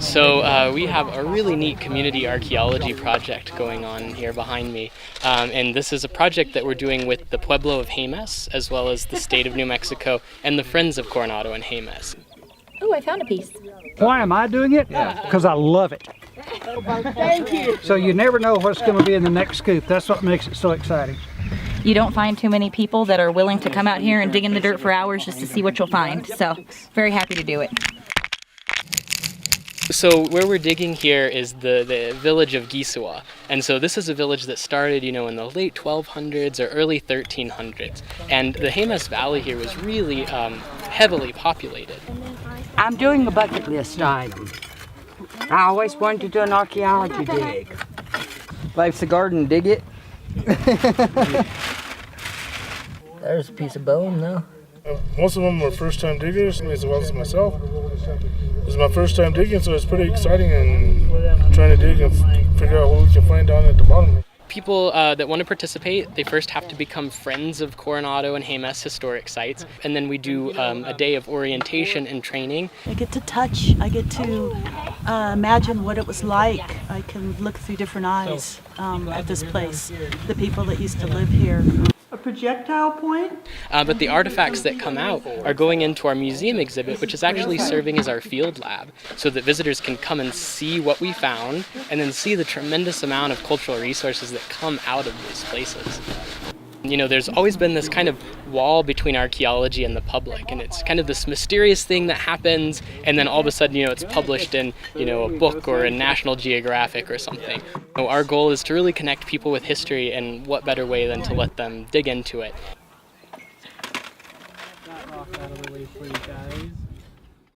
So we have a really neat community archaeology project going on here behind me. And this is a project that we're doing with the Pueblo of Jemez, as well as the state of New Mexico, and the Friends of Coronado and Jemez. Oh, I found a piece. Why am I doing it? Because I love it. Thank you. So you never know what's going to be in the next scoop. That's what makes it so exciting. You don't find too many people that are willing to come out here and dig in the dirt for hours just to see what you'll find. So, very happy to do it. So where we're digging here is the village of Giza. And so this is a village that started, in the late 1200s or early 1300s. And the Jemez Valley here was really heavily populated. I'm doing a bucket list item. I always wanted to do an archaeology dig. Life's a garden, dig it. There's a piece of bone, though. Most of them were first-time diggers, as well as myself. This is my first time digging, so it's pretty exciting and trying to dig and figure out what we can find down at the bottom. People that want to participate, they first have to become friends of Coronado and Jemez historic sites, and then we do a day of orientation and training. I get to touch, I get to imagine what it was like. I can look through different eyes at this place, the people that used to live here. A projectile point? But the artifacts that come out are going into our museum exhibit, which is actually serving as our field lab, so that visitors can come and see what we found, and then see the tremendous amount of cultural resources that come out of these places. There's always been this kind of wall between archaeology and the public, and it's kind of this mysterious thing that happens, and then all of a sudden, it's published in, a book or in National Geographic or something. Our goal is to really connect people with history, and what better way than to let them dig into it. That rock out of the way for you guys.